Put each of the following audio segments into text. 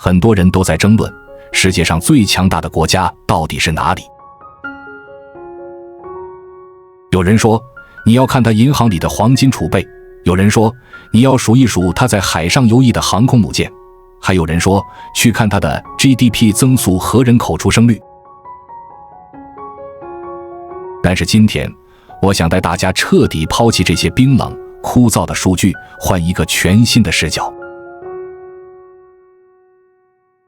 很多人都在爭論，世界上最強大的國家到底是哪裡？有人说，你要看它银行裡的黄金儲備；有人說，你要數一數它在海上游弋的航空母艦；還有人說，去看它的 GDP 增速和人口出生率。但是今天，我想带大家徹底拋棄這些冰冷、枯燥的數據，換一個全新的視角。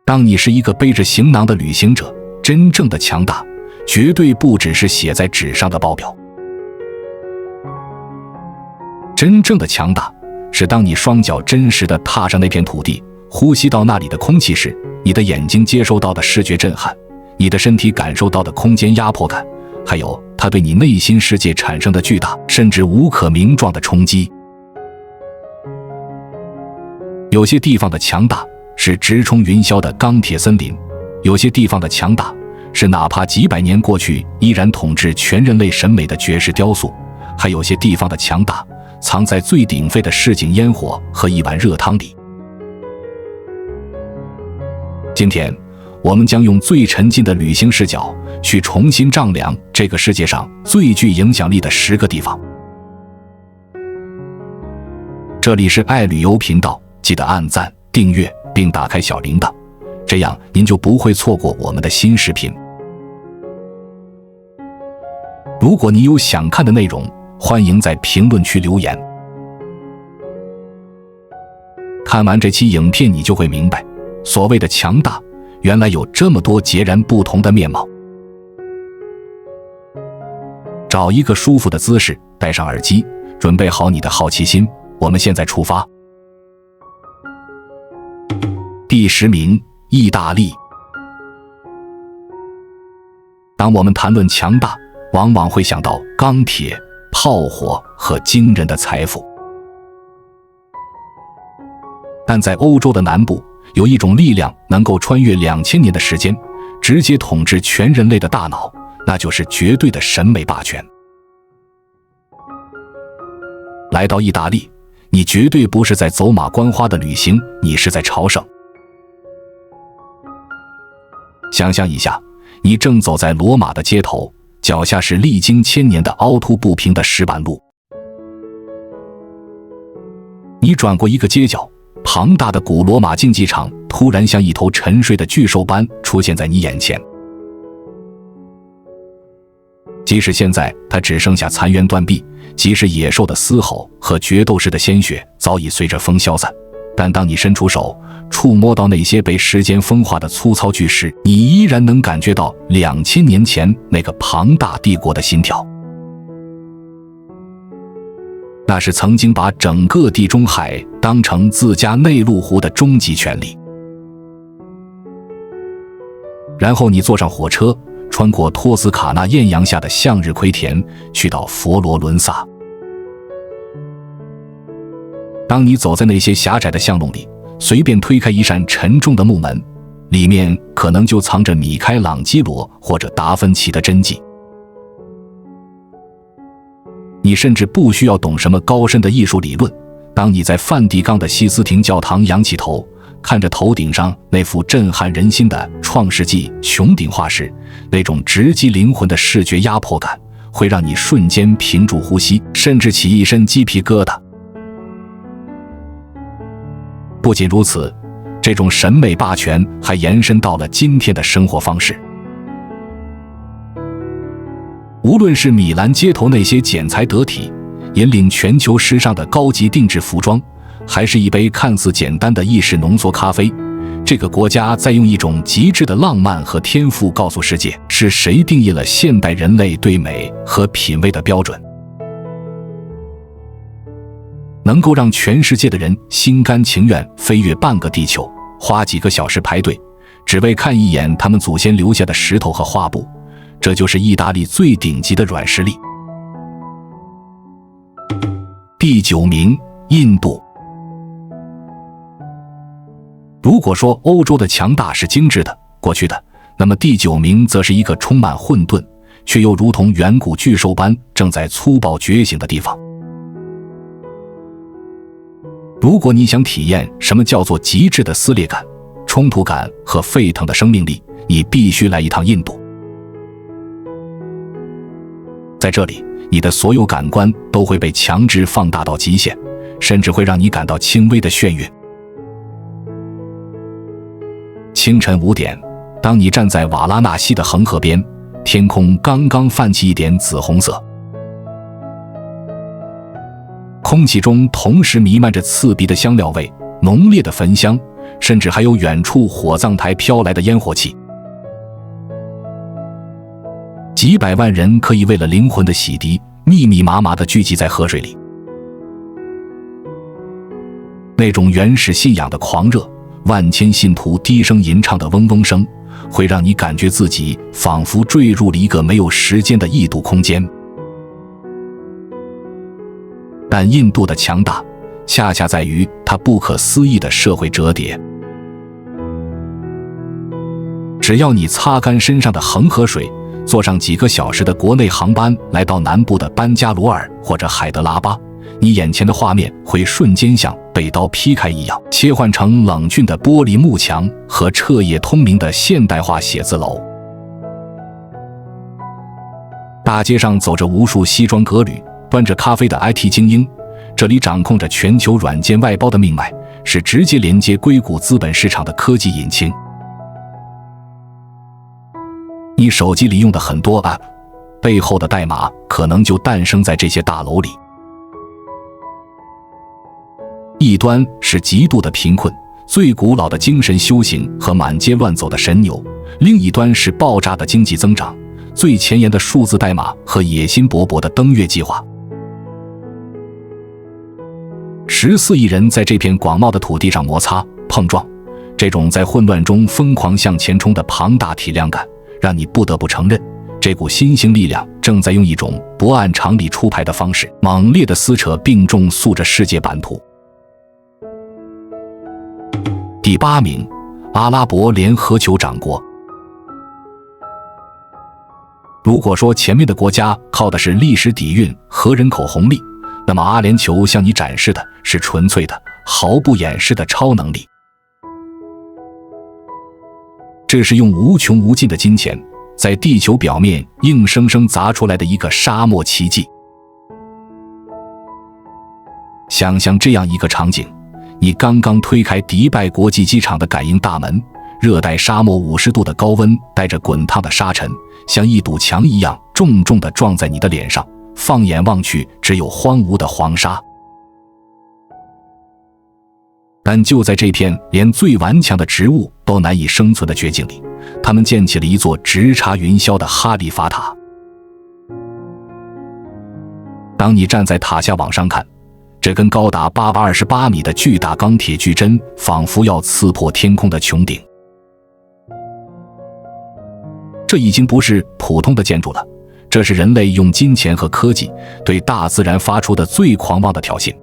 當你是一個背着行囊的旅行者，真正的強大，絕對不只是寫在紙上的報表。真正的強大，是當你雙腳真實地踏上那片土地，呼吸到那裡的空氣時，你的眼睛接收到的視覺震撼，你的身體感受到的空間壓迫感，還有它對你內心世界產生的巨大甚至無可名狀的衝擊。有些地方的強大是直衝雲霄的鋼鐵森林，有些地方的強大是哪怕幾百年過去依然統治全人類審美的絕世雕塑，還有些地方的強大藏在最鼎沸的市井煙火和一碗熱湯裡。今天我們將用最沉浸的旅行視角去重新丈量這個世界上最具影響力的10個地方。這裡是愛旅遊頻道，記得按讚、訂閱並打開小鈴鐺，這樣您就不會錯過我們的新視頻。如果你有想看的內容，歡迎在評論區留言。看完這期影片，你就會明白，所謂的強大，原來有這麼多截然不同的面貌。找一個舒服的姿勢，戴上耳機，準備好你的好奇心，我們現在出發。第10名，意大利。當我們談論強大，往往會想到鋼鐵、炮火和驚人的財富。但在歐洲的南部，有一種力量能夠穿越2000年的時間，直接統治全人類的大腦，那就是絕對的審美霸權。來到意大利，你絕對不是在走馬觀花的旅行，你是在朝聖。想象一下，你正走在羅馬的街頭，腳下是歷經1000年的凹凸不平的石板路。你轉過一個街角，龐大的古羅馬競技場突然像一頭沉睡的巨獸般出現在你眼前。即使現在它只剩下殘垣斷壁，即使野獸的嘶吼和決鬥士的鮮血早已隨着風消散，但當你伸出手觸摸到那些被時間風化的粗糙巨石，你依然能感覺到2000年前那個龐大帝國的心跳。那是曾经把整个地中海當成自家內陸湖的終極權力。然後你坐上火車，穿過托斯卡納豔陽下的向日葵田，去到佛羅倫薩。當你走在那些狹窄的巷弄裡，隨便推開一扇沉重的木門，裡面可能就藏着米開朗基羅或者達芬奇的真跡。你甚至不需要懂什麼高深的藝術理論，當你在梵蒂岡的西斯廷教堂仰起頭，看着頭頂上那幅震撼人心的創世紀穹頂畫時，那種直擊靈魂的視覺壓迫感會讓你瞬間屏住呼吸，甚至起一身雞皮疙瘩。不僅如此，這種審美霸權還延伸到了今天的生活方式。無論是米蘭街頭那些剪裁得體、引領全球時尚的高級定制服裝，還是一杯看似簡單的意式濃縮咖啡，這個國家在用一種極致的浪漫和天賦告訴世界，是誰定義了現代人類對美和品味的標準。能夠讓全世界的人心甘情願飛越半個地球，花幾個小時排隊，只為看一眼他們祖先留下的石頭和畫布，這就是意大利最頂級的軟實力。第9名，印度。如果說歐洲的強大是精緻的、過去的，那麼第9名則是一個充滿混沌，卻又如同遠古巨獸般正在粗暴覺醒的地方。如果你想體驗什麼叫做極致的撕裂感，衝突感和沸騰的生命力，你必須來一趟印度。在這裡，你的所有感官都會被強制放大到極限，甚至會讓你感到輕微的眩暈。清晨5點，當你站在瓦拉納西的恆河邊，天空剛剛泛起一點紫紅色，空氣中同時彌漫着刺鼻的香料味、濃烈的焚香，甚至還有遠處火葬台飄來的煙火氣。幾百萬人可以為了靈魂的洗滌，密密麻麻地聚集在河水裡。那種原始信仰的狂熱，萬千信徒低聲吟唱的嗡嗡聲，會讓你感覺自己仿佛墜入了一個沒有時間的異度空間。但印度的強大，恰恰在於它不可思議的社會折疊。只要你擦乾身上的恆河水，坐上幾個小時的國內航班來到南部的班加羅爾或者海德拉巴，你眼前的畫面會瞬間像被刀劈開一樣，切換成冷峻的玻璃幕牆和徹夜通明的現代化寫字樓。大街上走着無數西装革履、端着咖啡的 IT 精英，這裡掌控着全球軟件外包的命脈，是直接連接硅谷資本市場的科技引擎。你手機裡用的很多 App， 背後的代碼可能就誕生在這些大樓裡。一端是極度的貧困、最古老的精神修行和滿街亂走的神牛，另一端是爆炸的經濟增長、最前沿的數字代碼和野心勃勃的登月計劃。14億人在這片廣袤的土地上摩擦、碰撞，這種在混亂中瘋狂向前衝的龐大體量感，讓你不得不承認，這股新興力量正在用一種不按常理出牌的方式，猛烈地撕扯並重塑着世界版圖。第8名，阿拉伯聯合酋長國。如果說前面的國家靠的是歷史底蘊和人口紅利，那麼阿联酋向你展示的是純粹的、毫不掩飾的超能力。這是用無窮無盡的金錢，在地球表面硬生生砸出來的一個沙漠奇蹟。想象這樣一個場景，你剛剛推開迪拜國際機場的感應大門，熱帶沙漠50度的高溫帶着滾燙的沙塵，像一堵牆一樣重重地撞在你的臉上，放眼望去只有荒蕪的黃沙。但就在這片連最頑強的植物都難以生存的絕境裡，他們建起了一座直插雲霄的哈利法塔。當你站在塔下往上看，這根高達828米的巨大鋼鐵巨針仿佛要刺破天空的穹頂。這已經不是普通的建築了，這是人類用金錢和科技對大自然發出的最狂妄的挑釁。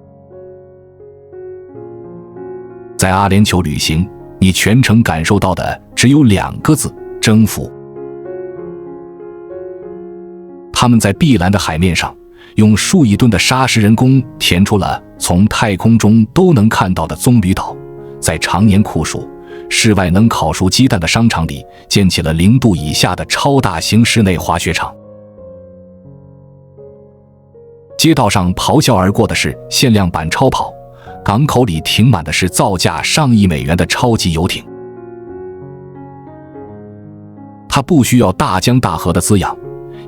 在阿联酋旅行，你全程感受到的只有2個字：征服。他們在碧藍的海面上，用數億噸的砂石人工填出了從太空中都能看到的棕榈島，在常年酷暑、室外能烤熟雞蛋的商場裡，建起了0度以下的超大型室內滑雪場。街道上咆哮而過的是限量版超跑，港口裡停滿的是造價上億美元的超級遊艇。它不需要大江大河的滋養，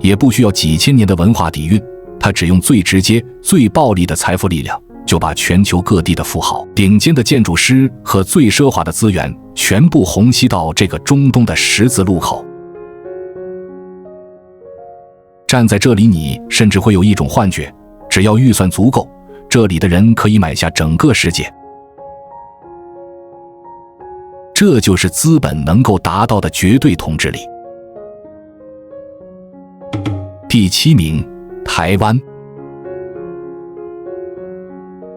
也不需要幾千年的文化底蘊，它只用最直接、最暴力的財富力量，就把全球各地的富豪、頂尖的建築師和最奢華的資源全部虹吸到這個中東的十字路口。站在這裡，你甚至會有一種幻覺，只要預算足夠，這裡的人可以買下整個世界。這就是資本能夠達到的絕對統治力。第7名，台灣。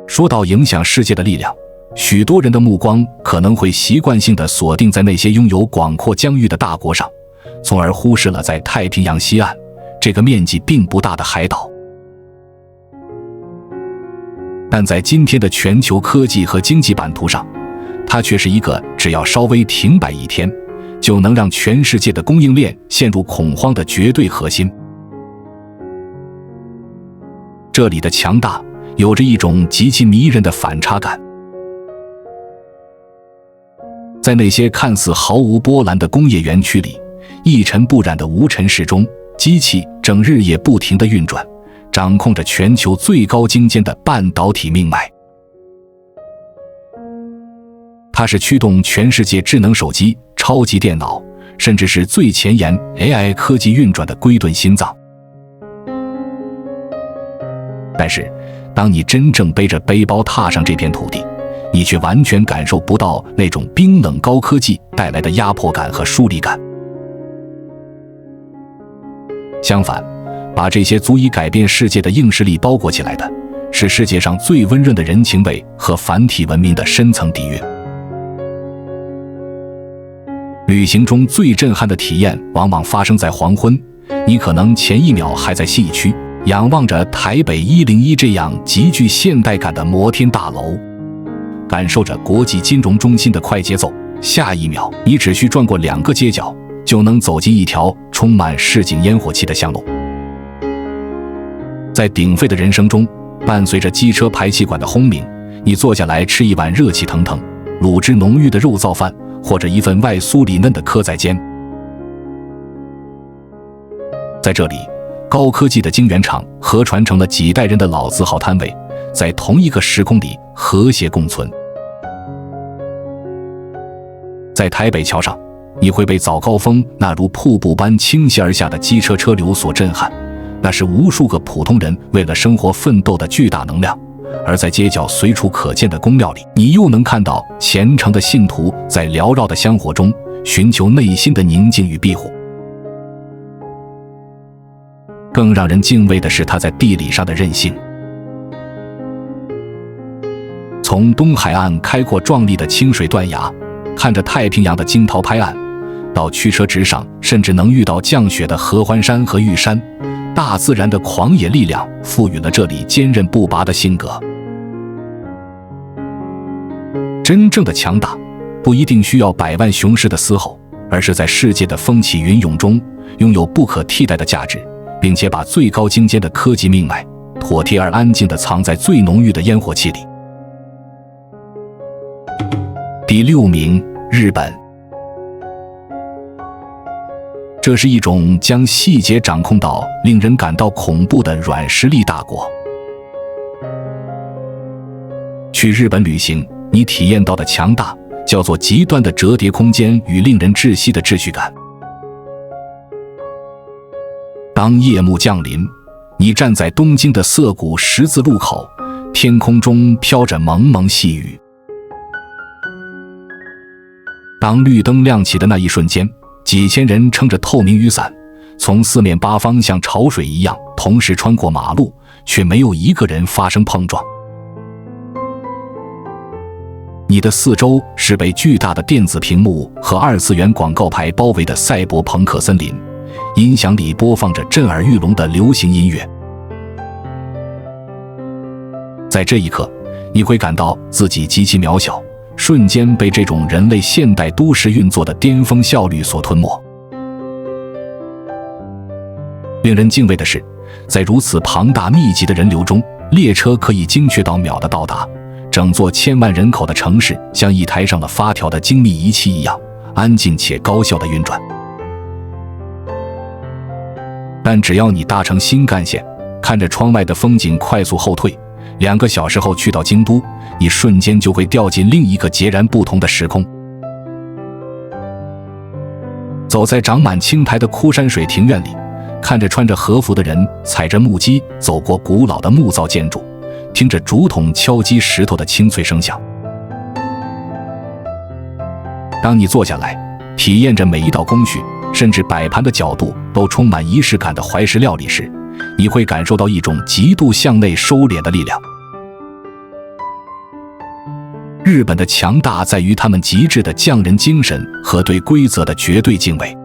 說到影響世界的力量，許多人的目光可能會習慣性地鎖定在那些擁有廣闊疆域的大國上，從而忽視了在太平洋西岸這個面積並不大的海島。但在今天的全球科技和經濟版圖上，它卻是一個只要稍微停擺一天，就能讓全世界的供應鏈陷入恐慌的絕對核心。這裡的強大有着一種極其迷人的反差感。在那些看似毫無波瀾的工業園區裡，一塵不染的無塵室中，機器正日夜不停地運轉，掌控着全球最高精尖的半導體命脈。它是驅動全世界智能手機、超級電腦，甚至是最前沿 AI 科技運轉的龜盾心臟。但是，當你真正背着背包踏上這片土地，你卻完全感受不到那種冰冷高科技帶來的壓迫感和疏離感。相反，把這些足以改变世界的硬實力包裹起來的，是世界上最溫潤的人情味和繁體文明的深層底蘊。旅行中最震撼的體驗往往發生在黃昏，你可能前一秒還在信義區仰望着台北101這樣極具現代感的摩天大樓，感受着國際金融中心的快節奏，下一秒你只需轉過2個街角，就能走進一條充滿市井煙火氣的巷路。在鼎沸的人生中，伴隨着機車排氣管的轟鳴，你坐下來吃一碗熱氣騰騰、滷汁濃郁的肉燥飯，或者一份外酥裡嫩的蚵仔煎。在這裡，高科技的晶圓廠和傳承了幾代人的老字號攤位，在同一個時空裡和諧共存。在台北橋上，你會被早高峰那如瀑布般傾瀉而下的機車車流所震撼，那是無數個普通人為了生活奮鬥的巨大能量。而在街角隨處可見的宮廟裡，你又能看到虔誠的信徒在繚繞的香火中尋求內心的寧靜與庇護。更讓人敬畏的是它在地理上的韌性。從東海岸開闊壯麗的清水斷崖，看着太平洋的驚濤拍岸，到驅車直上甚至能遇到降雪的合歡山和玉山，大自然的狂野力量賦予了這裡堅韌不拔的性格。真正的強大不一定需要百萬雄師的嘶吼，而是在世界的風起雲湧中擁有不可替代的價值，並且把最高精尖的科技命脈妥帖而安靜地藏在最濃郁的煙火氣裡。第6名，日本。這是一種將細節掌控到令人感到恐怖的軟實力大國。去日本旅行，你體驗到的強大叫做極端的折疊空間與令人窒息的秩序感。當夜幕降臨，你站在東京的澀谷十字路口，天空中飄着蒙蒙細雨。當綠燈亮起的那一瞬間，幾千人撐着透明雨傘，從四面八方像潮水一樣同時穿過馬路，卻沒有一個人發生碰撞。你的四周是被巨大的電子屏幕和二次元廣告牌包圍的賽博朋克森林，音響裡播放着震耳欲聾的流行音樂。在這一刻，你會感到自己極其渺小，瞬間被這種人類現代都市運作的巔峰效率所吞沒。令人敬畏的是，在如此龐大密集的人流中，列車可以精確到秒的到達，整座千萬人口的城市像一台上了發條的精密儀器一樣，安靜且高效地運轉。但只要你搭乘新幹線，看着窗外的風景快速後退，2個小時後去到京都，你瞬間就會掉進另一個截然不同的時空。走在長滿青苔的枯山水庭院裡，看着穿着和服的人踩着木屐走過古老的木造建築，聽着竹筒敲擊石頭的清脆聲響。當你坐下來，體驗着每一道工序，甚至擺盤的角度都充滿儀式感的懷石料理時，你會感受到一種極度向內收斂的力量。日本的強大在於他們極致的匠人精神和對規則的絕對敬畏。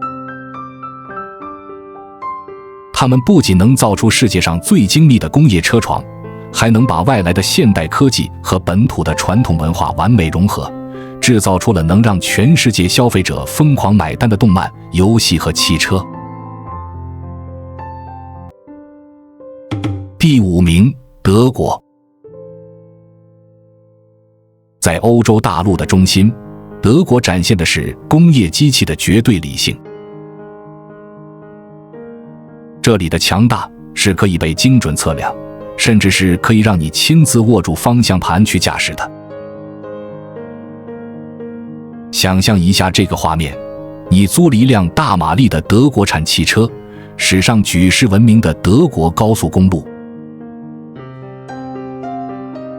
他們不僅能造出世界上最精密的工業車床，還能把外來的現代科技和本土的傳統文化完美融合，制造出了能讓全世界消費者瘋狂買單的動漫、遊戲和汽車。第5名，德國。在歐洲大陸的中心，德國展現的是工業機器的絕對理性。這裡的強大是可以被精準測量，甚至是可以讓你親自握住方向盤去駕駛的。想象一下這個畫面，你租了一輛大馬力的德國產汽車，駛上舉世聞名的德國高速公路。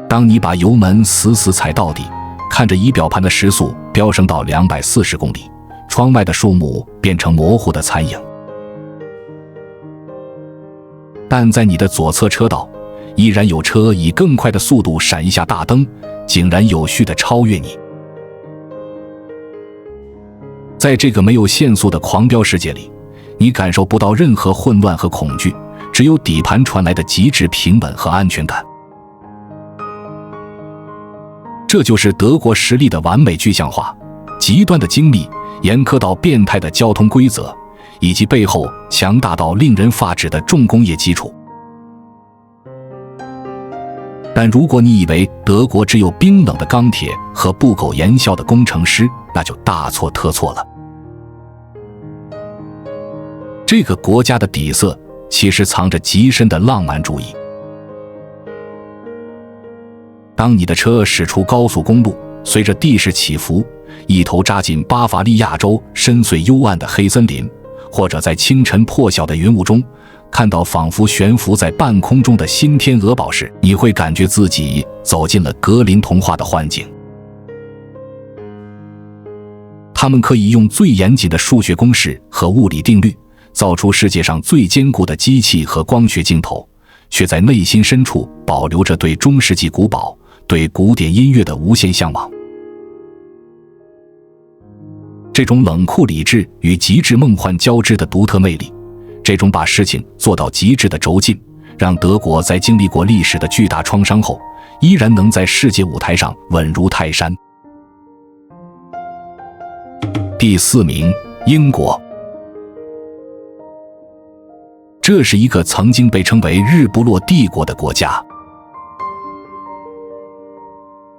當你把油門死死踩到底，看着儀表盤的時速飆升到240公里，窗外的樹木變成模糊的殘影。但在你的左側車道，依然有車以更快的速度閃一下大燈，井然有序地超越你。在這個沒有限速的狂飆世界裡，你感受不到任何混亂和恐懼，只有底盤傳來的極致平穩和安全感。這就是德國實力的完美具象化，極端的精密，嚴苛到變態的交通規則，以及背後強大到令人發指的重工業基礎。但如果你以為德國只有冰冷的鋼鐵和不苟言笑的工程師，那就大錯特錯了。這個國家的底色其實藏着極深的浪漫主義。當你的車駛出高速公路，隨着地勢起伏，一頭扎進巴伐利亞州深邃幽暗的黑森林，或者在清晨破曉的雲霧中看到仿佛懸浮在半空中的新天鵝堡時，你会感覺自己走進了格林童話的幻境。他們可以用最嚴謹的數学公式和物理定律造出世界上最堅固的機器和光學鏡頭，卻在內心深處保留着對中世紀古堡、對古典音樂的無限向往。這種冷酷理智與極致夢幻交織的獨特魅力，這種把事情做到極致的軸勁，讓德國在經歷過歷史的巨大創傷後，依然能在世界舞台上穩如泰山。第4名，英國。這是一個曾經被稱為日不落帝國的國家。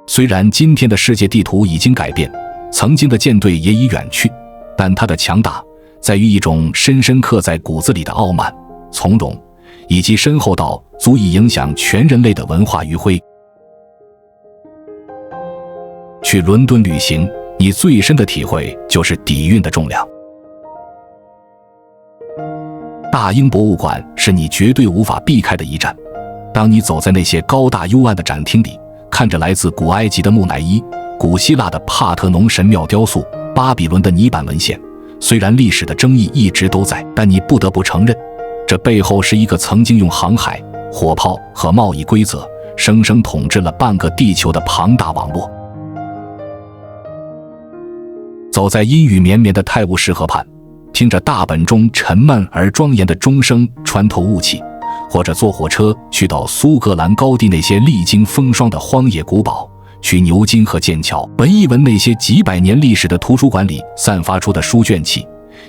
雖然今天的世界地圖已經改變，曾經的艦隊也已遠去，但它的強大在於一種深深刻在骨子裡的傲慢、從容，以及深厚到足以影響全人類的文化餘暉。去倫敦旅行，你最深的體會就是底蘊的重量。大英博物館是你絕对无法避開的一站。當你走在那些高大幽暗的展廳裡，看着來自古埃及的木乃伊、古希臘的帕特農神廟雕塑、巴比倫的泥板文獻，雖然歷史的爭議一直都在，但你不得不承認，這背後是一個曾經用航海、火炮和貿易規則生生統治了半個地球的龐大網絡。走在陰雨綿綿的泰晤士河畔，聽着大本鐘沉悶而莊嚴的鐘聲穿透霧氣，或者坐火車去到蘇格蘭高地那些歷經風霜的荒野古堡，去牛津和劍橋聞一聞那些幾百年歷史的圖書館裡散發出的書卷氣，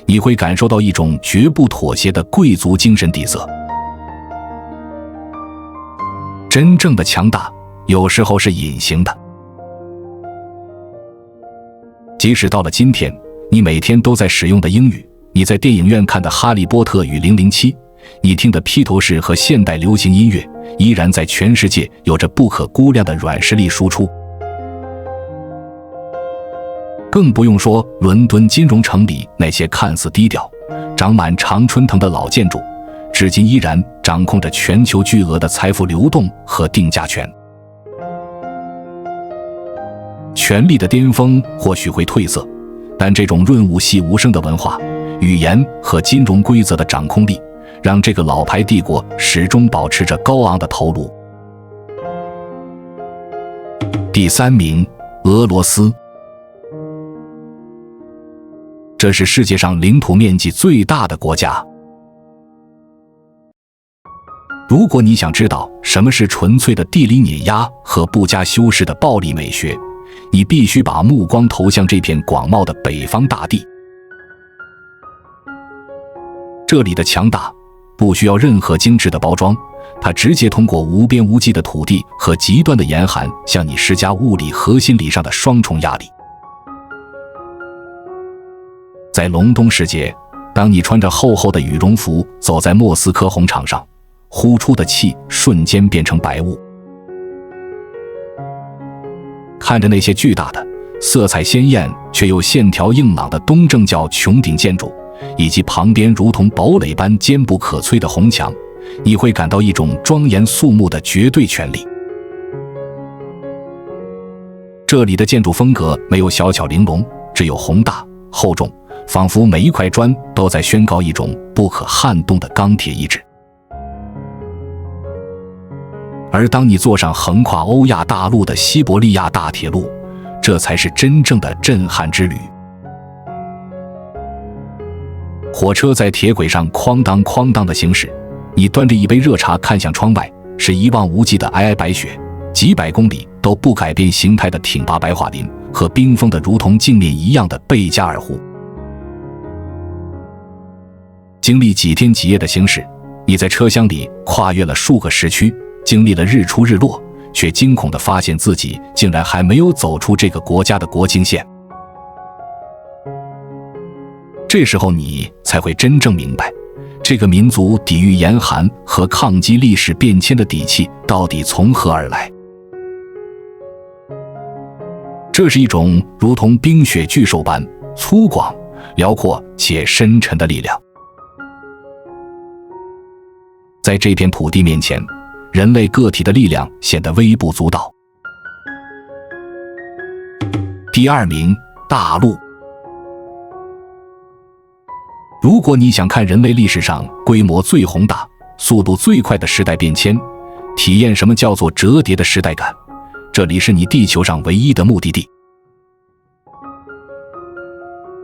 你會感受到一種絕不妥協的貴族精神底色。真正的強大有時候是隱形的。即使到了今天，你每天都在使用的英語，你在電影院看的《哈利波特與007》，你聽的披头士和現代流行音樂，依然在全世界有着不可估量的軟實力輸出。更不用說倫敦金融城裡那些看似低調、長滿常春藤的老建築，至今依然掌控着全球巨額的財富流動和定價權。權力的巔峰或許會褪色，但這種潤物細無聲的文化、語言和金融規則的掌控力，讓這個老牌帝國始終保持着高昂的頭顱。第3名，俄羅斯。這是世界上領土面積最大的國家。如果你想知道什麼是純粹的地理碾壓和不加修飾的暴力美學，你必須把目光投向這片廣袤的北方大地。這裡的強大不需要任何精緻的包裝，它直接通過無邊無際的土地和極端的嚴寒向你施加物理和心理上的双重壓力。在隆冬时節，當你穿着厚厚的羽絨服走在莫斯科紅場上，呼出的氣瞬間變成白霧。看着那些巨大的、色彩鮮豔卻又線條硬朗的東正教穹頂建築，以及旁邊如同堡壘般堅不可摧的紅牆，你會感到一種莊嚴肅穆的絕對權力。這裡的建築風格沒有小巧玲瓏，只有宏大、厚重，仿佛每一塊磚都在宣告一種不可撼動的鋼鐵意志。而當你坐上橫跨歐亞大陸的西伯利亞大鐵路，這才是真正的震撼之旅。火車在鐵軌上哐當哐當的行駛，你端着一杯熱茶看向窗外，是一望無際的皚皚白雪，幾百公里都不改變形態的挺拔白桦林和冰封的如同鏡面一樣的貝加爾湖。經歷幾天幾夜的行駛，你在車廂裡跨越了數個時區，經歷了日出日落，卻驚恐地發現自己竟然還沒有走出這個國家的國境線。這時候你才會真正明白，這個民族抵禦嚴寒和抗擊歷史變遷的底氣到底從何而來。這是一種如同冰雪巨獸般粗獷、遼闊且深沉的力量。在這片土地面前，人類個體的力量顯得微不足道。第二名，大陸。如果你想看人類歷史上規模最宏大、速度最快的時代變遷，體驗什麼叫做折疊的時代感，這裡是你地球上唯一的目的地。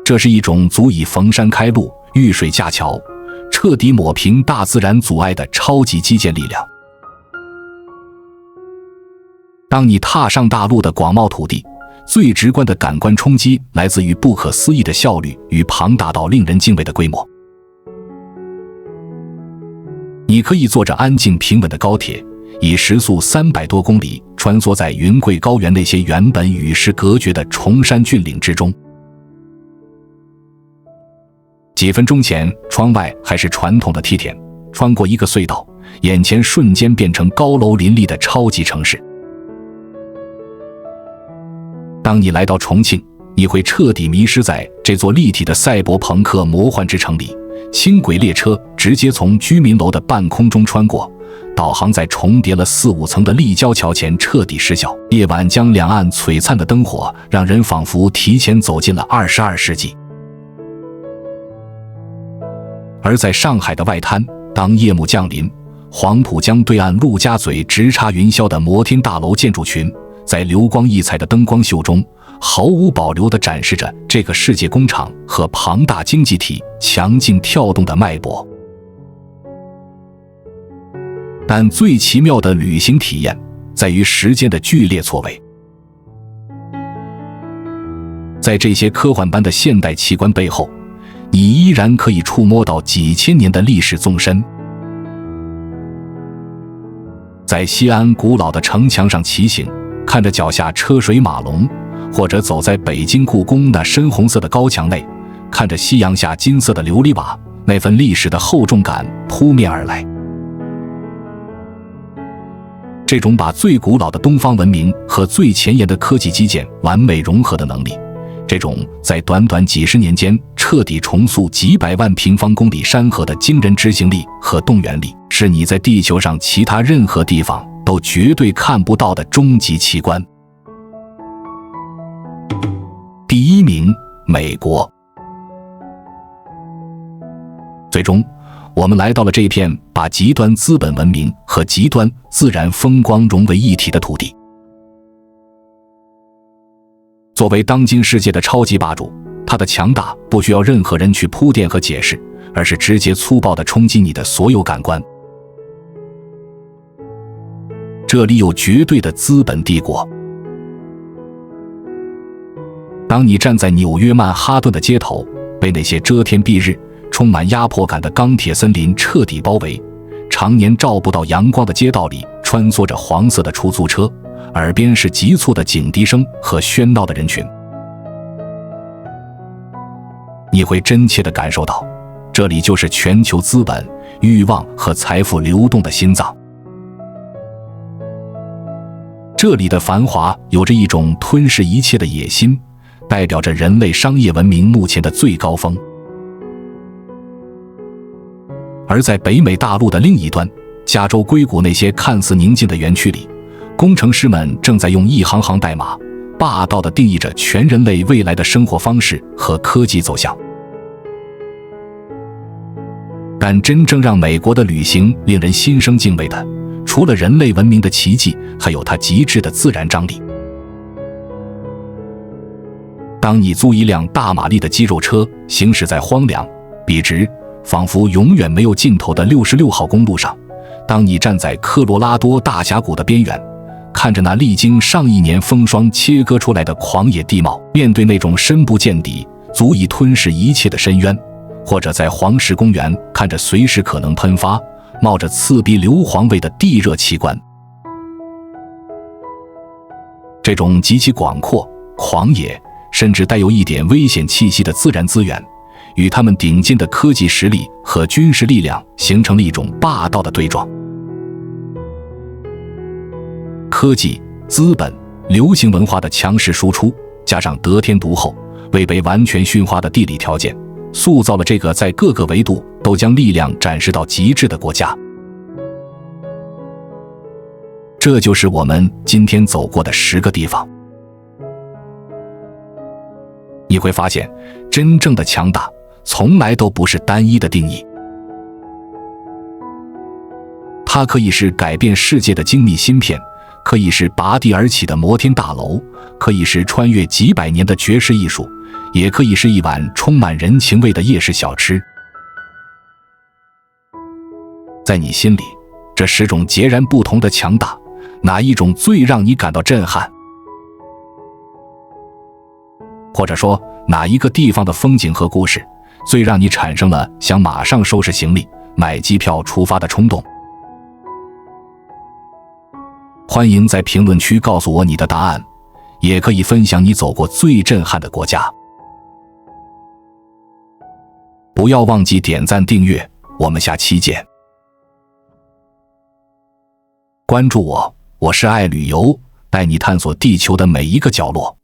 這是一種足以逢山開路、遇水架橋，徹底抹平大自然阻礙的超級基建力量。當你踏上大陸的廣袤土地，最直觀的感官衝擊來自於不可思議的效率與龐大到令人敬畏的規模。你可以坐着安靜平穩的高鐵，以時速300多公里穿梭在雲貴高原那些原本與世隔絕的崇山峻嶺之中。幾分鐘前，窗外還是傳統的梯田，穿過一個隧道，眼前瞬間變成高樓林立的超級城市。當你來到重慶，你會徹底迷失在這座立體的賽博朋克魔幻之城裡。輕軌列車直接從居民樓的半空中穿過，導航在重疊了4、5層的立交橋前徹底失效。夜晚將兩岸璀璨的燈火，讓人仿佛提前走進了22世紀。而在上海的外灘，當夜幕降臨，黄浦江對岸陸家嘴直插雲霄的摩天大樓建築群，在流光溢彩的燈光秀中，毫無保留地展示着這個世界工廠和龐大經濟體強勁跳動的脈搏。但最奇妙的旅行體驗在於時間的劇烈錯位。在這些科幻般的現代奇觀背後，你依然可以觸摸到幾千年的歷史縱深。在西安古老的城牆上騎行，看着腳下車水馬龍，或者走在北京故宮那深紅色的高牆內，看着夕陽下金色的琉璃瓦，那份歷史的厚重感撲面而來。這種把最古老的東方文明和最前沿的科技基建完美融合的能力，這種在短短幾十年間徹底重塑幾百萬平方公里山河的驚人執行力和動員力，是你在地球上其他任何地方都絕對看不到的終極奇觀。第一名，美國。最終，我們來到了這片把極端資本文明和極端自然風光融為一體的土地。作為當今世界的超級霸主，它的強大不需要任何人去鋪墊和解釋，而是直接粗暴地衝擊你的所有感官。這裡有絕對的資本帝國，當你站在紐約曼哈頓的街頭，被那些遮天蔽日、充滿壓迫感的鋼鐵森林徹底包圍，常年照不到陽光的街道裡穿梭着黃色的出租車，耳邊是急促的警笛聲和喧鬧的人群，你會真切地感受到，這裡就是全球資本、慾望和財富流動的心臟。這裡的繁華有着一種吞噬一切的野心，代表着人類商業文明目前的最高峰。而在北美大陸的另一端，加州硅谷那些看似寧靜的園區裡，工程師們正在用一行行代碼，霸道地定義着全人類未來的生活方式和科技走向。但真正讓美國的旅行令人心生敬畏的，除了人類文明的奇蹟，還有它極致的自然張力。當你租一輛大馬力的肌肉車行駛在荒涼、筆直、仿佛永遠沒有盡頭的66號公路上，當你站在科羅拉多大峽谷的邊緣，看着那歷經上億年風霜切割出來的狂野地貌，面對那種深不見底、足以吞噬一切的深淵，或者在黃石公園看着隨時可能噴發、冒着刺鼻硫磺味的地熱奇觀，這種極其廣闊、狂野，甚至帶有一點危險氣息的自然資源，與他們頂尖的科技實力和軍事力量形成了一種霸道的對撞。科技、資本、流行文化的強勢輸出，加上得天獨厚、未被完全馴化的地理條件，塑造了這個在各個維度都將力量展示到極致的國家。這就是我們今天走過的10個地方。你會發現，真正的強大從來都不是單一的定義，它可以是改變世界的精密芯片，可以是拔地而起的摩天大樓，可以是穿越幾百年的絕世藝術，也可以是一碗充滿人情味的夜市小吃。在你心裡，這10種截然不同的強大，哪一種最讓你感到震撼？或者說，哪一個地方的風景和故事，最讓你產生了想馬上收拾行李、買機票出發的衝動？歡迎在評論區告訴我你的答案，也可以分享你走過最震撼的國家。不要忘記點讚訂閱，我們下期見。關注我，我是愛旅遊，帶你探索地球的每一個角落。